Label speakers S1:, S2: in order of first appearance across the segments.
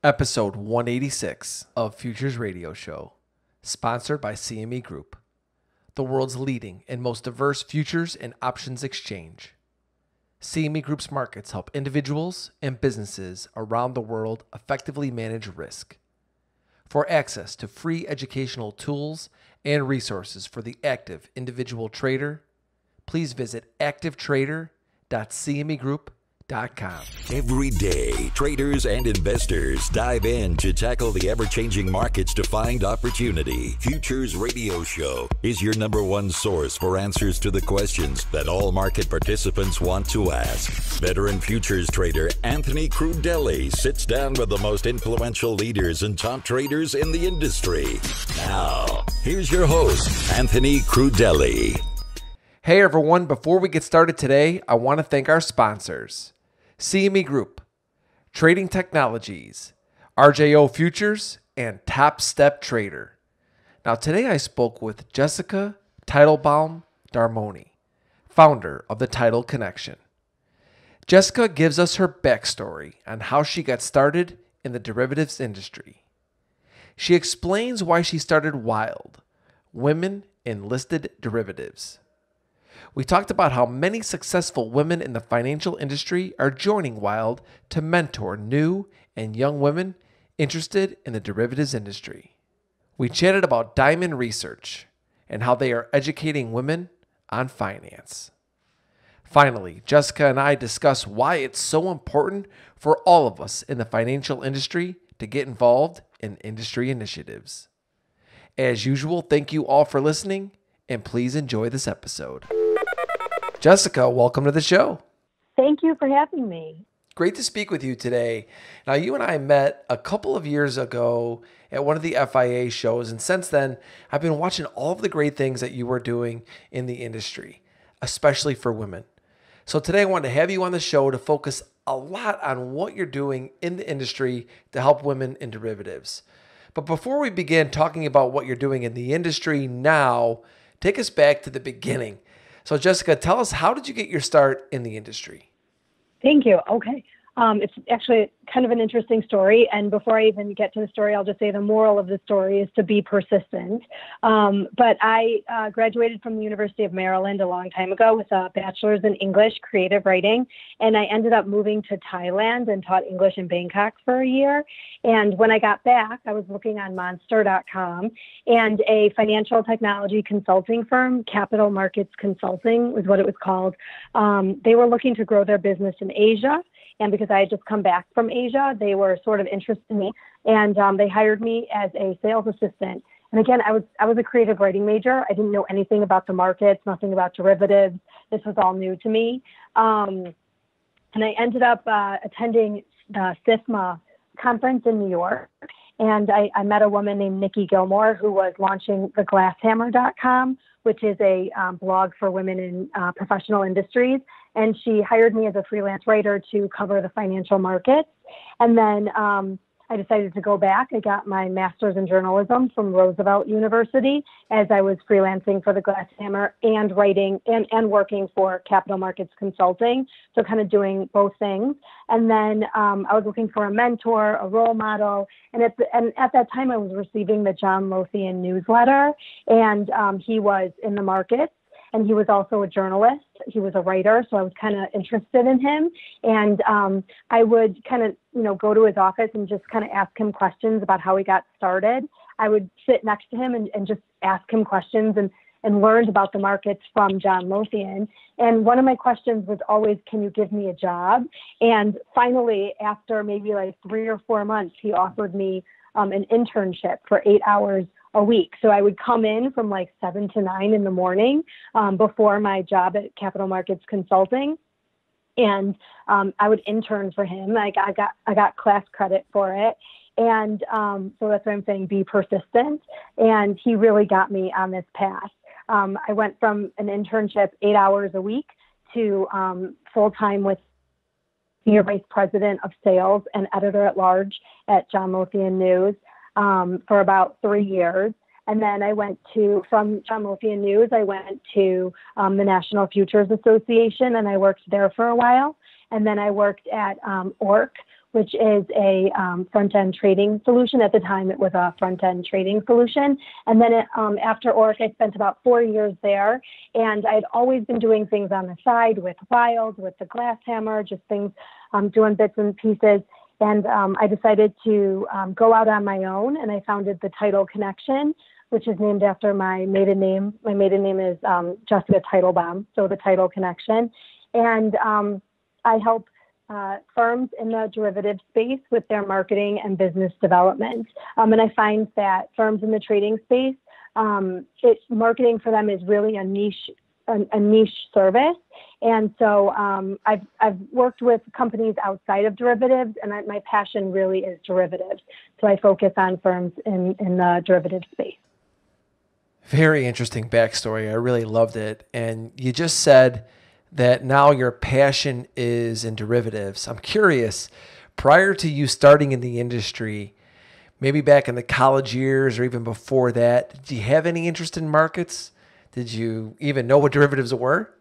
S1: Episode 186 of Futures Radio Show, sponsored by CME Group, the world's leading and most diverse futures and options exchange. CME Group's markets help individuals and businesses around the world effectively manage risk. For access to free educational tools and resources for the active individual trader, please visit activetrader.cmegroup.com.
S2: Every day, traders and investors dive in to tackle the ever-changing markets to find opportunity. Futures Radio Show is your number one source for answers to the questions that all market participants want to ask. Veteran futures trader Anthony Crudele sits down with the most influential leaders and top traders in the industry. Now, here's your host, Anthony Crudele.
S1: Hey everyone, before we get started today, I want to thank our sponsors. CME Group, Trading Technologies, RJO Futures, and Top Step Trader. Now today I spoke with Jessica Titlebaum Darmoni, founder of the Title Connection. Jessica gives us her backstory on how she got started in the derivatives industry. She explains why she started Wild, Women in Listed Derivatives. We talked about how many successful women in the financial industry are joining Wild to mentor new and young women interested in the derivatives industry. We chatted about DyMynd research and how they are educating women on finance. Finally, Jessica and I discuss why it's so important for all of us in the financial industry to get involved in industry initiatives. As usual, thank you all for listening, and please enjoy this episode. Jessica, welcome to the show.
S3: Thank you for having me.
S1: Great to speak with you today. Now, you and I met a couple of years ago at one of the FIA shows, and since then, I've been watching all of the great things that you were doing in the industry, especially for women. So today I wanted to have you on the show to focus a lot on what you're doing in the industry to help women in derivatives. But before we begin talking about what you're doing in the industry now, take us back to the beginning. So Jessica, tell us, how did you get your start in the industry?
S3: Thank you. Okay. It's actually kind of an interesting story. And before I even get to the story, I'll just say the moral of the story is to be persistent. But I graduated from the University of Maryland a long time ago with a bachelor's in English creative writing. And I ended up moving to Thailand and taught English in Bangkok for a year. And when I got back, I was looking on monster.com, and a financial technology consulting firm, Capital Markets Consulting was what it was called. They were looking to grow their business in Asia. And because I had just come back from Asia, they were sort of interested in me, and they hired me as a sales assistant. And again, I was a creative writing major. I didn't know anything about the markets, nothing about derivatives. This was all new to me. And I ended up attending the SIFMA conference in New York. And I met a woman named Nikki Gilmore, who was launching the glasshammer.com, which is a blog for women in professional industries. And she hired me as a freelance writer to cover the financial markets. And then I decided to go back. I got my master's in journalism from Roosevelt University as I was freelancing for the Glass Hammer and writing and working for Capital Markets Consulting. So kind of doing both things. And then I was looking for a mentor, a role model. And at that time I was receiving the John Lothian newsletter, and he was in the markets. And he was also a journalist. He was a writer, so I was kind of interested in him. And I would kind of, go to his office and just kind of ask him questions about how he got started. I would sit next to him and just ask him questions and learned about the markets from John Lothian. And one of my questions was always, can you give me a job? And finally, after maybe like 3 or 4 months, he offered me an internship for 8 hours a week. So I would come in from like 7 to 9 in the morning before my job at Capital Markets Consulting. And I would intern for him. I got class credit for it. And so that's why I'm saying be persistent. And he really got me on this path. I went from an internship 8 hours a week to full-time with Senior Vice President of Sales and Editor-at-Large at John Lothian News for about 3 years. And then I went from John Lothian News, I went to the National Futures Association, and I worked there for a while. And then I worked at ORC, which is a front-end trading solution. At the time, it was a front-end trading solution. And then after Orc, I spent about 4 years there. And I'd always been doing things on the side with Wild, with the Glass Hammer, just things, doing bits and pieces. And I decided to go out on my own, and I founded the Title Connection, which is named after my maiden name. My maiden name is Jessica Titlebaum, so the Title Connection. And I help firms in the derivative space with their marketing and business development. And I find that firms in the trading space, marketing for them is really a niche service. And so I've worked with companies outside of derivatives, and my passion really is derivatives. So I focus on firms in the derivative space.
S1: Very interesting backstory. I really loved it. And you just said that now your passion is in derivatives. I'm curious, prior to you starting in the industry, maybe back in the college years or even before that, did you have any interest in markets? Did you even know what derivatives were?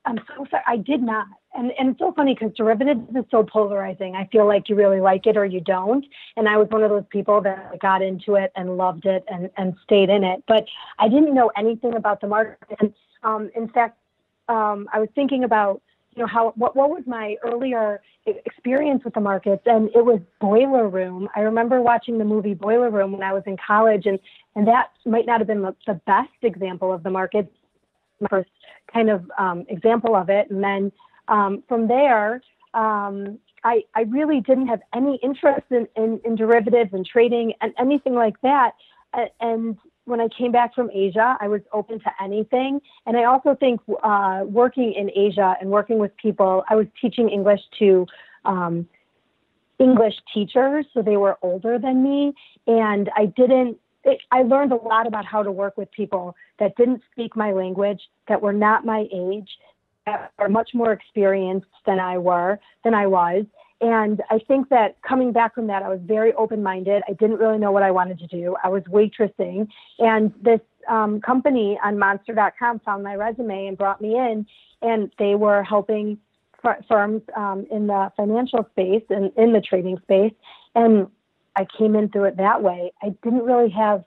S3: I'm so sorry. I did not. And it's so funny because derivatives is so polarizing. I feel like you really like it or you don't. And I was one of those people that got into it and loved it and stayed in it. But I didn't know anything about the market. And in fact, I was thinking about, what was my earlier experience with the markets? And it was Boiler Room. I remember watching the movie Boiler Room when I was in college, and that might not have been the best example of the market, my first kind of example of it. And then from there, I really didn't have any interest in derivatives and trading and anything like that. And when I came back from Asia, I was open to anything. And I also think working in Asia and working with people, I was teaching English to English teachers, so they were older than me. And I learned a lot about how to work with people that didn't speak my language, that were not my age, that are much more experienced than I was. And I think that coming back from that, I was very open-minded. I didn't really know what I wanted to do. I was waitressing. And this company on Monster.com found my resume and brought me in. And they were helping firms in the financial space and in the trading space. And I came in through it that way. I didn't really have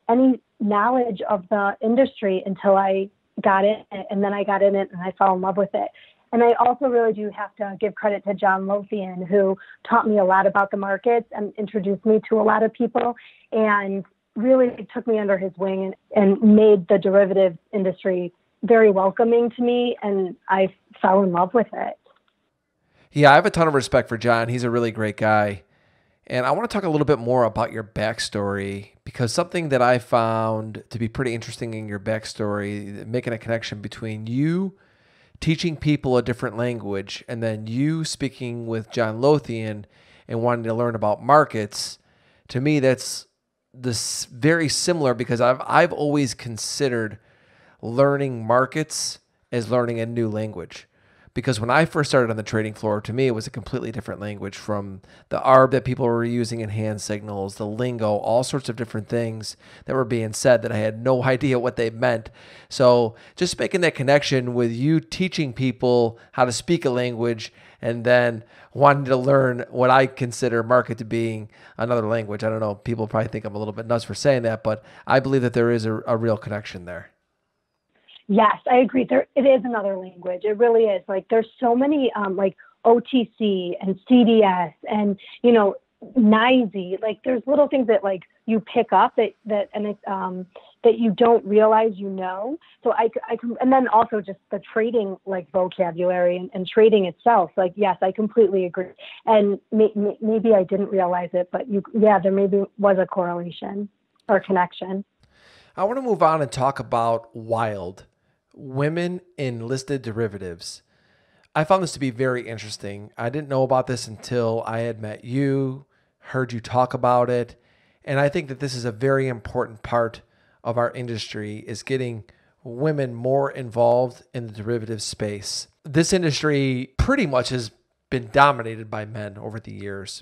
S3: any knowledge of the industry until I got in it. And then I got in it and I fell in love with it. And I also really do have to give credit to John Lothian, who taught me a lot about the markets and introduced me to a lot of people and really took me under his wing and made the derivatives industry very welcoming to me. And I fell in love with it.
S1: Yeah, I have a ton of respect for John. He's a really great guy. And I want to talk a little bit more about your backstory, because something that I found to be pretty interesting in your backstory, making a connection between you teaching people a different language and then you speaking with John Lothian and wanting to learn about markets. To me, that's this very similar, because I've always considered learning markets as learning a new language. Because when I first started on the trading floor, to me, it was a completely different language, from the ARB that people were using in hand signals, the lingo, all sorts of different things that were being said that I had no idea what they meant. So just making that connection with you teaching people how to speak a language and then wanting to learn what I consider market to being another language. I don't know, people probably think I'm a little bit nuts for saying that, but I believe that there is a real connection there.
S3: Yes, I agree. It is another language. It really is. Like, there's so many like OTC and CDS and NYSE. Like, there's little things that like you pick up that you don't realize you know. So I can, and then also just the trading like vocabulary and trading itself. Like, yes, I completely agree. And maybe I didn't realize it, but there maybe was a correlation or connection.
S1: I want to move on and talk about Wild. Women in listed derivatives. I found this to be very interesting. I didn't know about this until I had met you, heard you talk about it, and I think that this is a very important part of our industry, is getting women more involved in the derivative space. This industry pretty much has been dominated by men over the years.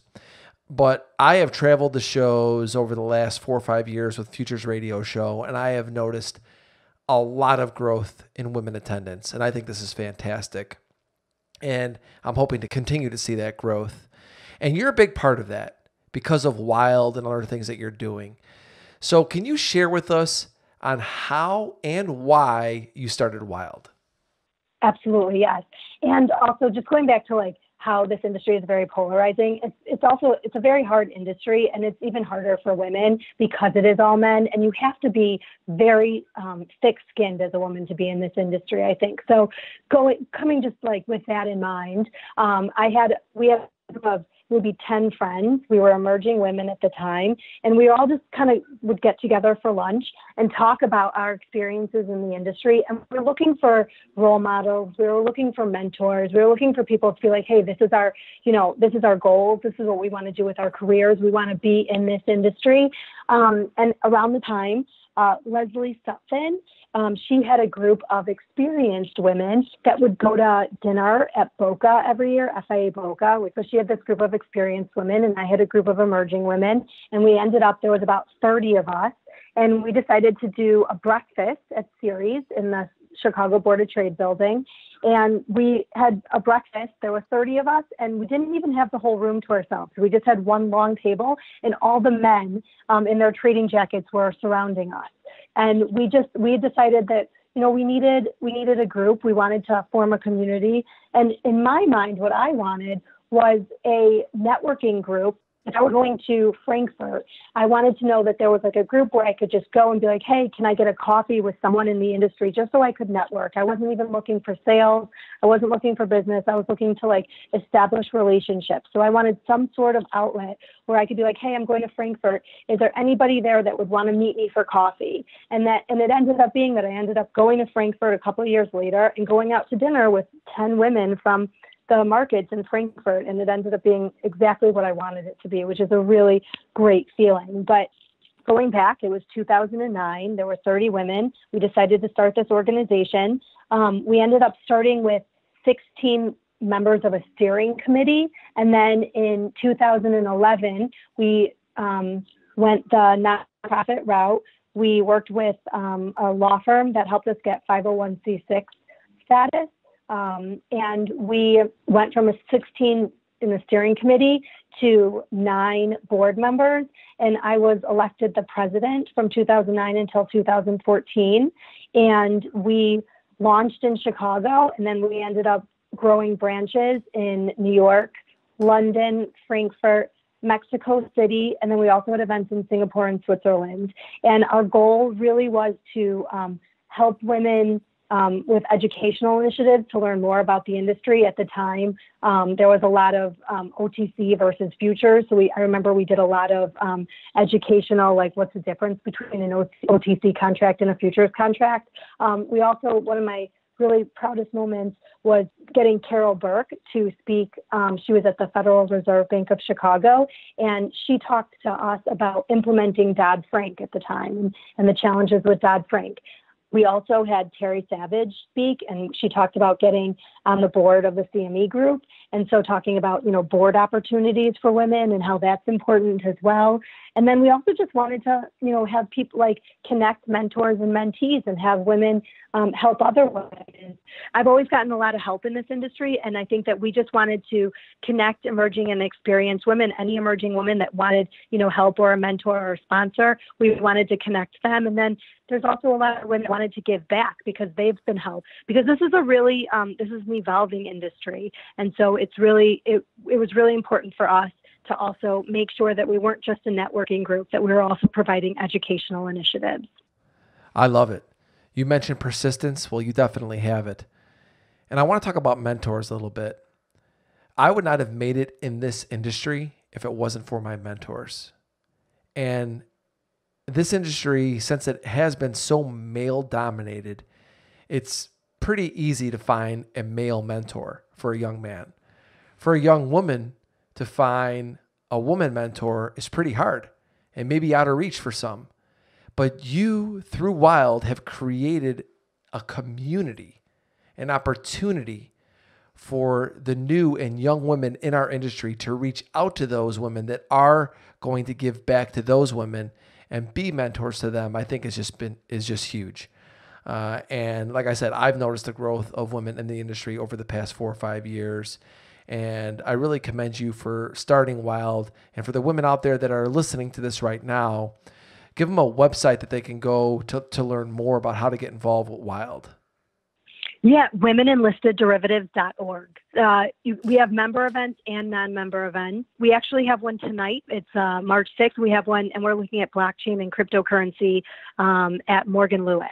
S1: But I have traveled the shows over the last 4 or 5 years with Futures Radio Show, and I have noticed a lot of growth in women attendance, and I think this is fantastic. And I'm hoping to continue to see that growth. And you're a big part of that because of Wild and other things that you're doing. So can you share with us on how and why you started Wild?
S3: Absolutely, yes. And also just going back to like how this industry is very polarizing. It's a very hard industry, and it's even harder for women because it is all men, and you have to be very thick-skinned as a woman to be in this industry, I think. So coming just like with that in mind, we had a group of maybe 10 friends. We were emerging women at the time, and we all just kind of would get together for lunch and talk about our experiences in the industry. And we were looking for role models. We were looking for mentors. We were looking for people to be like, hey, this is our goals. This is what we want to do with our careers. We want to be in this industry. And around the time, Leslie Sutphin, she had a group of experienced women that would go to dinner at Boca every year, FIA Boca. So she had this group of experienced women, and I had a group of emerging women. And we ended up, there was about 30 of us, and we decided to do a breakfast at Ceres in the Chicago Board of Trade building. And we had a breakfast. There were 30 of us, and we didn't even have the whole room to ourselves. We just had one long table, and all the men in their trading jackets were surrounding us. And we had decided that, we needed a group. We wanted to form a community. And in my mind, what I wanted was a networking group. If I were going to Frankfurt, I wanted to know that there was like a group where I could just go and be like, hey, can I get a coffee with someone in the industry, just so I could network. I wasn't even looking for sales. I wasn't looking for business. I was looking to like establish relationships. So I wanted some sort of outlet where I could be like, hey, I'm going to Frankfurt. Is there anybody there that would want to meet me for coffee? And it ended up being that I ended up going to Frankfurt a couple of years later and going out to dinner with 10 women from the markets in Frankfurt, and it ended up being exactly what I wanted it to be, which is a really great feeling. But going back, it was 2009. There were 30 women. We decided to start this organization. We ended up starting with 16 members of a steering committee. And then in 2011, we went the nonprofit route. We worked with a law firm that helped us get 501c6 status. And we went from a 16 in the steering committee to 9 board members. And I was elected the president from 2009 until 2014. And we launched in Chicago, and then we ended up growing branches in New York, London, Frankfurt, Mexico City, and then we also had events in Singapore and Switzerland. And our goal really was to help women with educational initiatives to learn more about the industry. At the time, there was a lot of OTC versus futures. So I remember we did a lot of educational, like what's the difference between an OTC contract and a futures contract. We also, one of my really proudest moments was getting Carol Burke to speak. She was at the Federal Reserve Bank of Chicago, and she talked to us about implementing Dodd-Frank at the time and the challenges with Dodd-Frank. We also had Terry Savage speak, and she talked about getting on the board of the CME group. And so talking about, board opportunities for women and how that's important as well. And then we also just wanted to, have people like connect mentors and mentees and have women help other women. I've always gotten a lot of help in this industry. And I think that we just wanted to connect emerging and experienced women, any emerging women that wanted, help or a mentor or a sponsor. We wanted to connect them. And then there's also a lot of women that wanted to give back because they've been helped, because this is this is an evolving industry. And so it was really important for us to also make sure that we weren't just a networking group, that we were also providing educational initiatives.
S1: I love it. You mentioned persistence. Well, you definitely have it. And I want to talk about mentors a little bit. I would not have made it in this industry if it wasn't for my mentors. And this industry, since it has been so male dominated, it's pretty easy to find a male mentor for a young man. For a young woman to find a woman mentor is pretty hard and maybe out of reach for some. But you, through Wild, have created a community, an opportunity for the new and young women in our industry to reach out to those women that are going to give back to those women and be mentors to them. I think is just huge. And like I said, I've noticed the growth of women in the industry over the past 4 or 5 years. And I really commend you for starting Wild. And for the women out there that are listening to this right now, give them a website that they can go to learn more about how to get involved with Wild.
S3: Yeah, womenenlistedderivatives.org. We have member events and non-member events. We actually have one tonight. It's March 6th. We have one, and we're looking at blockchain and cryptocurrency at Morgan Lewis.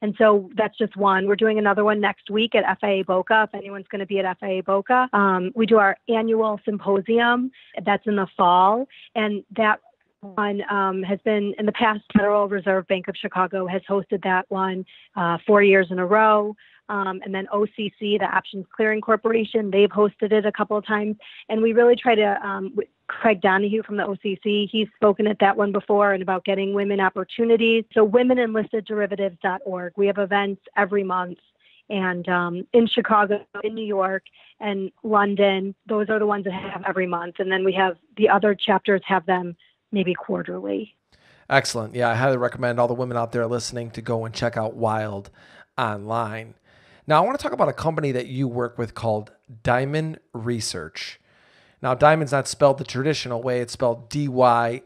S3: And so that's just one. We're doing another one next week at FIA Boca, if anyone's going to be at FIA Boca. We do our annual symposium. That's in the fall. And that one has been, in the past, Federal Reserve Bank of Chicago has hosted that one 4 years in a row. And then OCC, the Options Clearing Corporation, they've hosted it a couple of times. And we really try to, Craig Donahue from the OCC, he's spoken at that one before and about getting women opportunities. So womenenlistedderivatives.org. We have events every month. And in Chicago, in New York, and London, those are the ones that have every month. And then we have the other chapters have them maybe quarterly.
S1: Excellent. Yeah, I highly recommend all the women out there listening to go and check out Wild online. Now, I want to talk about a company that you work with called DyMynd Research. Now, DyMynd's not spelled the traditional way. It's spelled DyMynd.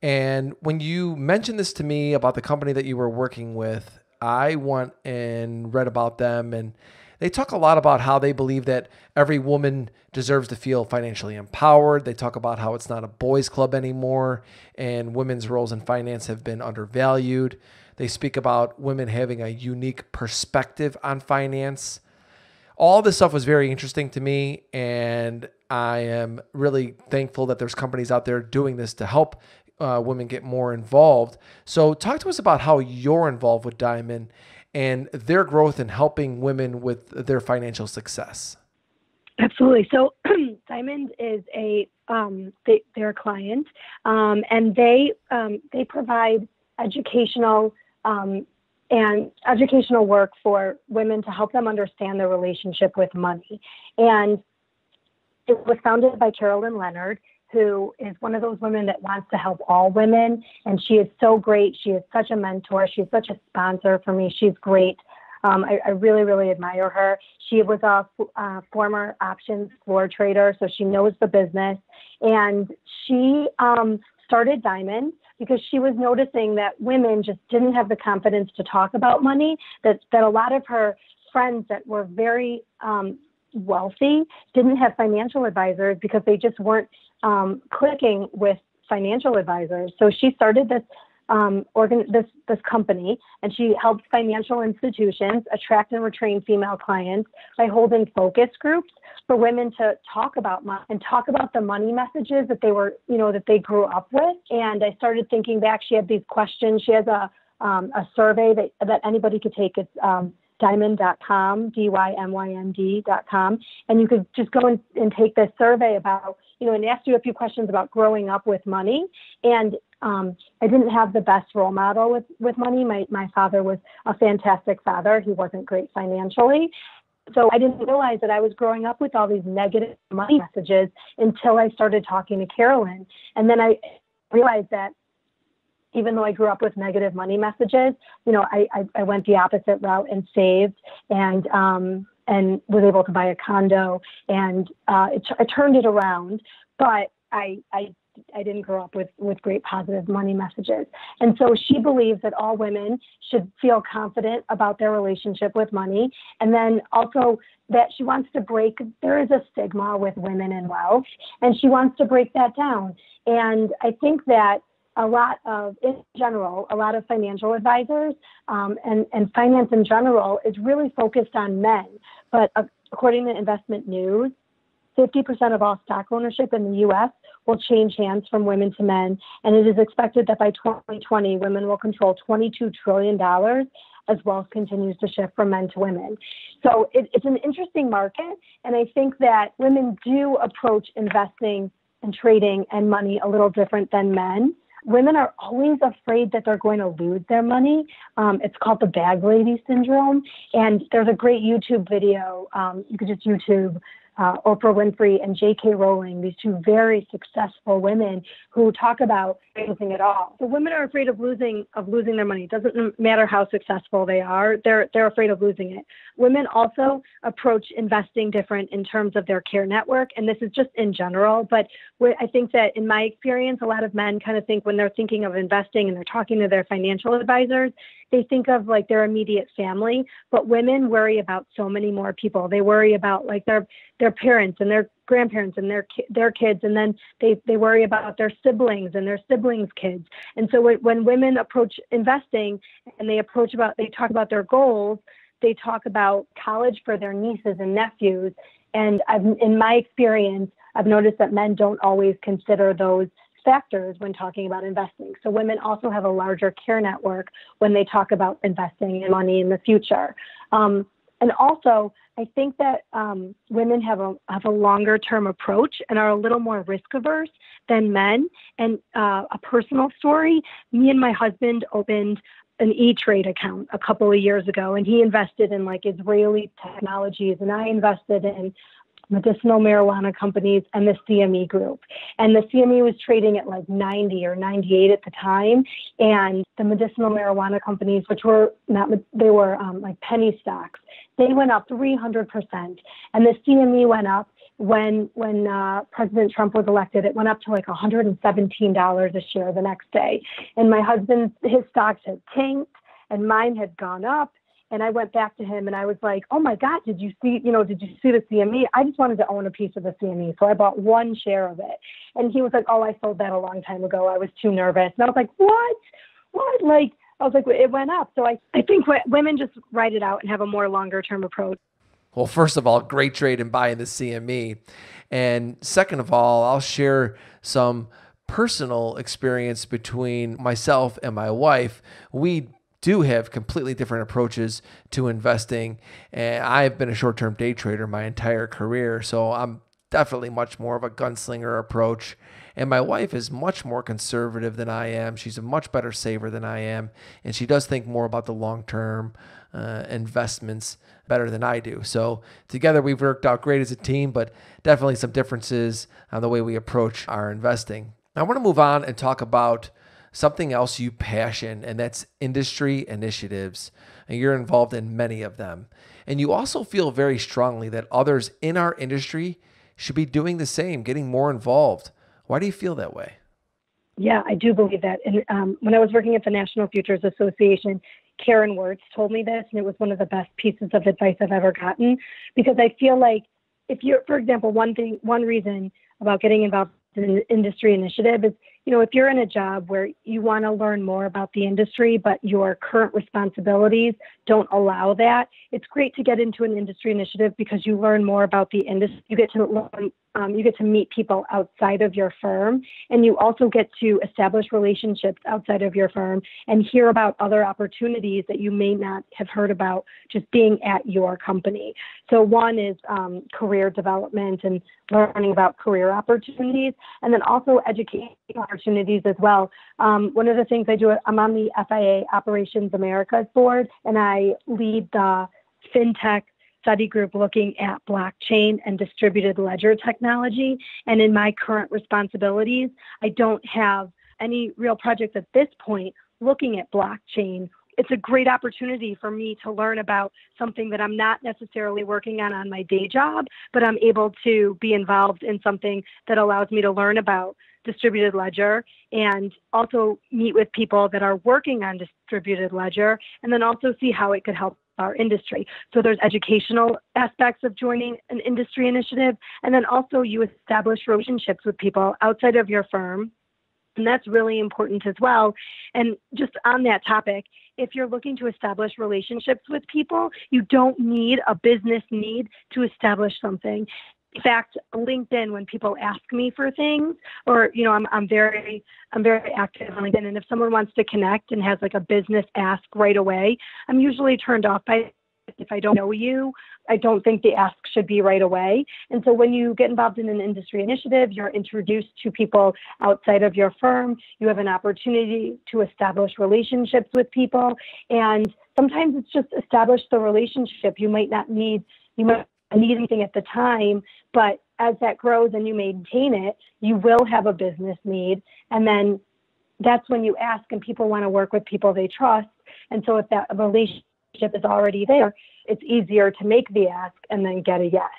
S1: And when you mentioned this to me about the company that you were working with, I went and read about them, and they talk a lot about how they believe that every woman deserves to feel financially empowered. They talk about how it's not a boys' club anymore, and women's roles in finance have been undervalued. They speak about women having a unique perspective on finance. All this stuff was very interesting to me, and I am really thankful that there's companies out there doing this to help women get more involved. So talk to us about how you're involved with DyMynd and their growth in helping women with their financial success.
S3: Absolutely. So DyMynd is they're a client, and they provide educational work for women to help them understand their relationship with money. And it was founded by Carolyn Leonard, who is one of those women that wants to help all women. And she is so great. She is such a mentor. She's such a sponsor for me. She's great. I really, really admire her. She was a former options floor trader, so she knows the business. And she started DyMynd because she was noticing that women just didn't have the confidence to talk about money, that a lot of her friends that were very wealthy didn't have financial advisors because they just weren't clicking with financial advisors. So she started this this company, and she helps financial institutions attract and retain female clients by holding focus groups for women to talk about money and talk about the money messages that they were, that they grew up with. And I started thinking back. She had these questions. She has a survey that anybody could take. It's DyMynd.com, DyMynd.com, and you could just go and take this survey about, and ask you a few questions about growing up with money. And I didn't have the best role model with money. My father was a fantastic father. He wasn't great financially. So I didn't realize that I was growing up with all these negative money messages until I started talking to Carolyn. And then I realized that even though I grew up with negative money messages, I went the opposite route and saved and was able to buy a condo, and I turned it around. But I didn't grow up with great positive money messages. And so she believes that all women should feel confident about their relationship with money. And then also that she wants to there is a stigma with women and wealth, and she wants to break that down. And I think that in general, a lot of financial advisors and finance in general is really focused on men. But according to Investment News, 50% of all stock ownership in the U.S. will change hands from women to men. And it is expected that by 2020, women will control $22 trillion as wealth continues to shift from men to women. So it's an interesting market. And I think that women do approach investing and trading and money a little different than men. Women are always afraid that they're going to lose their money. It's called the bag lady syndrome. And there's a great YouTube video. You could just YouTube Oprah Winfrey and J.K. Rowling, these two very successful women who talk about losing it all. So women are afraid of losing their money. It doesn't matter how successful they are; they're afraid of losing it. Women also approach investing different in terms of their care network, and this is just in general. But I think that in my experience, a lot of men kind of think when they're thinking of investing and they're talking to their financial advisors, they think of like their immediate family, but women worry about so many more people. They worry about like their parents and their grandparents and their kids, and then they worry about their siblings and their siblings' kids. And so when women approach investing and they talk about their goals, they talk about college for their nieces and nephews. And in my experience, I've noticed that men don't always consider those factors when talking about investing. So women also have a larger care network when they talk about investing in money in the future. And also, I think that women have a longer term approach and are a little more risk averse than men. And a personal story, me and my husband opened an E-Trade account a couple of years ago, and he invested in like Israeli technologies, and I invested in medicinal marijuana companies and the CME group. And the CME was trading at like 90 or 98 at the time. And the medicinal marijuana companies, which were like penny stocks, they went up 300%. And the CME went up when President Trump was elected. It went up to like $117 a share the next day. And my husband, his stocks had tanked and mine had gone up. And I went back to him and I was like, oh my God, did you see the CME? I just wanted to own a piece of the CME. So I bought one share of it. And he was like, oh, I sold that a long time ago. I was too nervous. And I was like, what? Like, I was like, it went up. So I think women just ride it out and have a more longer term approach.
S1: Well, first of all, great trade in buying the CME. And second of all, I'll share some personal experience between myself and my wife. We do have completely different approaches to investing. And I've been a short-term day trader my entire career, so I'm definitely much more of a gunslinger approach. And my wife is much more conservative than I am. She's a much better saver than I am. And she does think more about the long-term investments better than I do. So together we've worked out great as a team, but definitely some differences on the way we approach our investing. I want to move on and talk about something else you passion, and that's industry initiatives. And you're involved in many of them. And you also feel very strongly that others in our industry should be doing the same, getting more involved. Why do you feel that way?
S3: Yeah, I do believe that. And when I was working at the National Futures Association, Karen Wirtz told me this, and it was one of the best pieces of advice I've ever gotten, because I feel like if you're, for example, one reason about getting involved in an industry initiative is, if you're in a job where you want to learn more about the industry, but your current responsibilities don't allow that, it's great to get into an industry initiative because you learn more about the industry. You get to learn, you get to meet people outside of your firm, and you also get to establish relationships outside of your firm and hear about other opportunities that you may not have heard about just being at your company. So one is career development and learning about career opportunities, and then also education opportunities as well. One of the things I do, I'm on the FIA Operations Americas board, and I lead the FinTech study group looking at blockchain and distributed ledger technology. And in my current responsibilities, I don't have any real projects at this point looking at blockchain. It's a great opportunity for me to learn about something that I'm not necessarily working on my day job, but I'm able to be involved in something that allows me to learn about distributed ledger and also meet with people that are working on distributed ledger, and then also see how it could help our industry. So there's educational aspects of joining an industry initiative, and then also you establish relationships with people outside of your firm. And that's really important as well. And just on that topic, if you're looking to establish relationships with people, you don't need a business need to establish something. In fact, LinkedIn, when people ask me for things, or I'm very active on LinkedIn, and if someone wants to connect and has like a business ask right away, I'm usually turned off by it. If I don't know you, I don't think the ask should be right away. And so when you get involved in an industry initiative, you're introduced to people outside of your firm. You have an opportunity to establish relationships with people. And sometimes it's just establish the relationship. You might need anything at the time, but as that grows and you maintain it, you will have a business need. And then that's when you ask, and people want to work with people they trust. And so if that relationship is already there, it's easier to make the ask and then get a yes.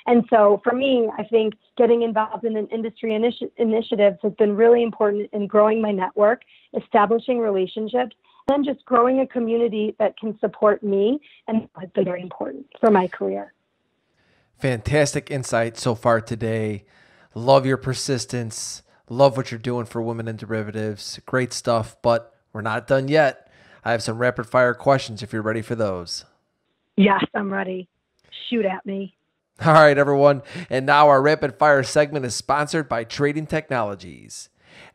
S3: And so for me, I think getting involved in an industry initiatives has been really important in growing my network, establishing relationships, and just growing a community that can support me, and has been very important for my career.
S1: Fantastic insight so far today. Love your persistence. Love what you're doing for women in derivatives. Great stuff, but we're not done yet. I have some rapid fire questions if you're ready for those.
S3: Yes, I'm ready. Shoot at me.
S1: All right, everyone. And now our rapid fire segment is sponsored by Trading Technologies.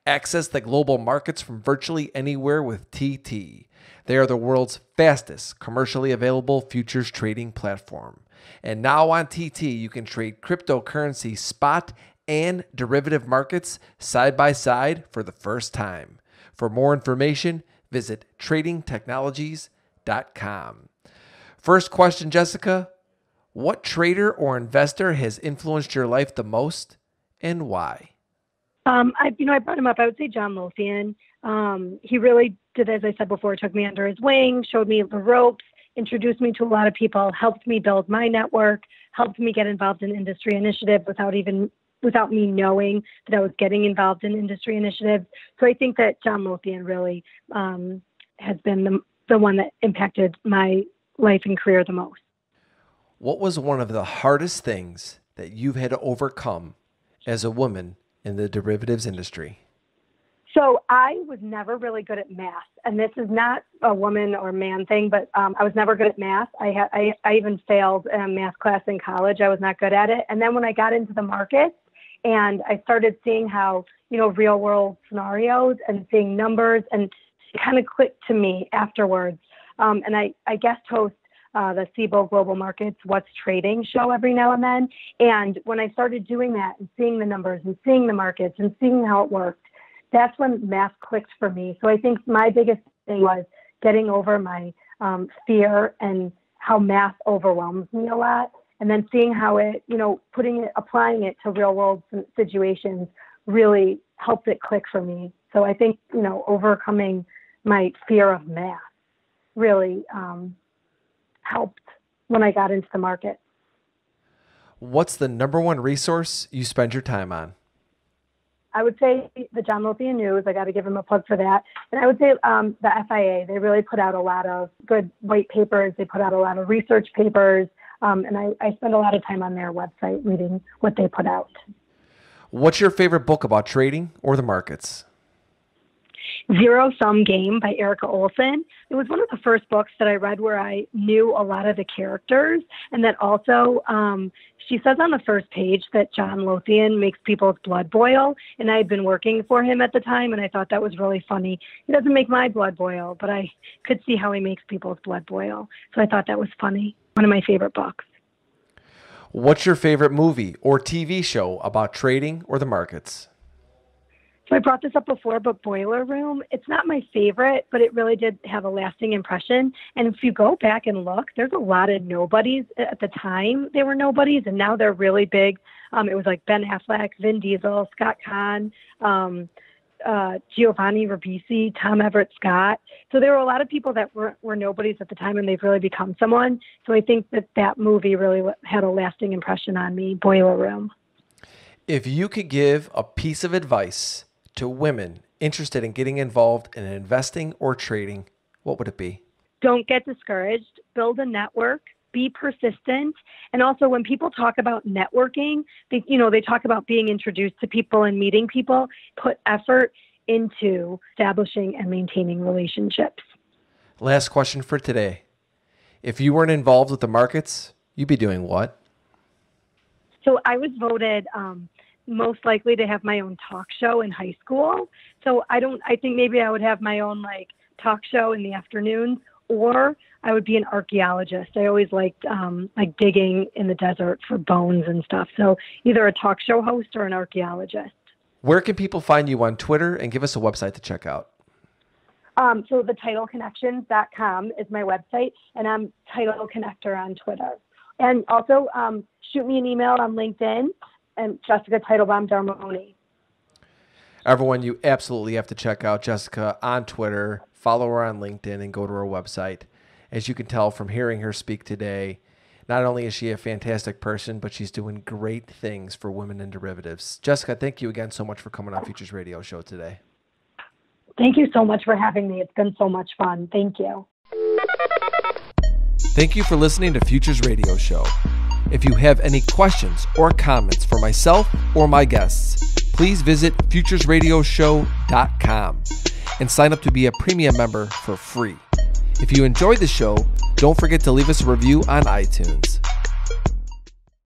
S1: Access the global markets from virtually anywhere with TT. They are the world's fastest commercially available futures trading platform. And now on TT, you can trade cryptocurrency spot and derivative markets side by side for the first time. For more information, visit tradingtechnologies.com. First question, Jessica. What trader or investor has influenced your life the most, and why?
S3: I brought him up. I would say John Lothian. He really did, as I said before, took me under his wing, showed me the ropes, introduced me to a lot of people, helped me build my network, helped me get involved in industry initiatives without me knowing that I was getting involved in industry initiatives. So I think that John Lothian really has been the one that impacted my life and career the most.
S1: What was one of the hardest things that you've had to overcome as a woman in the derivatives industry?
S3: So I was never really good at math, and this is not a woman or man thing, but I was never good at math. I even failed a math class in college. I was not good at it. And then when I got into the markets and I started seeing how, real world scenarios and seeing numbers, and it kind of clicked to me afterwards. And I guest host the SIBO Global Markets What's Trading show every now and then. And when I started doing that and seeing the numbers and seeing the markets and seeing how it worked, that's when math clicked for me. So I think my biggest thing was getting over my fear and how math overwhelms me a lot. And then seeing how it, applying it to real world situations really helped it click for me. So I think, overcoming my fear of math really helped when I got into the market.
S1: What's the number one resource you spend your time on?
S3: I would say the John Lothian News. I got to give him a plug for that. And I would say the FIA. They really put out a lot of good white papers. They put out a lot of research papers. And I spend a lot of time on their website reading what they put out.
S1: What's your favorite book about trading or the markets?
S3: Zero Sum Game by Erica Olson. It was one of the first books that I read where I knew a lot of the characters, and that also she says on the first page that John Lothian makes people's blood boil, and I had been working for him at the time, and I thought that was really funny. He doesn't make my blood boil, but I could see how he makes people's blood boil, so I thought that was funny. One of my favorite books.
S1: What's your favorite movie or TV show about trading or the markets?
S3: So I brought this up before, but Boiler Room, it's not my favorite, but it really did have a lasting impression. And if you go back and look, there's a lot of nobodies. At the time, they were nobodies, and now they're really big. It was like Ben Affleck, Vin Diesel, Scott Kahn, Giovanni Ribisi, Tom Everett Scott. So there were a lot of people that were nobodies at the time, and they've really become someone. So I think that movie really had a lasting impression on me, Boiler Room.
S1: If you could give a piece of advice to women interested in getting involved in investing or trading, what would it be?
S3: Don't get discouraged. Build a network. Be persistent. And also, when people talk about networking, they talk about being introduced to people and meeting people. Put effort into establishing and maintaining relationships.
S1: Last question for today. If you weren't involved with the markets, you'd be doing what?
S3: So I was voted most likely to have my own talk show in high school. So I think maybe I would have my own talk show in the afternoons, or I would be an archaeologist. I always liked digging in the desert for bones and stuff. So either a talk show host or an archaeologist.
S1: Where can people find you on Twitter, and give us a website to check out?
S3: So the titleconnections.com is my website, and I'm Title Connector on Twitter. And also shoot me an email on LinkedIn and Jessica Titlebaum Darmoni.
S1: Everyone, you absolutely have to check out Jessica on Twitter, follow her on LinkedIn, and go to her website. As you can tell from hearing her speak today, not only is she a fantastic person, but she's doing great things for women in derivatives. Jessica, thank you again so much for coming on Futures Radio Show today.
S3: Thank you so much for having me. It's been so much fun. Thank you.
S1: Thank you for listening to Futures Radio Show. If you have any questions or comments for myself or my guests, please visit futuresradioshow.com and sign up to be a premium member for free. If you enjoyed the show, don't forget to leave us a review on iTunes.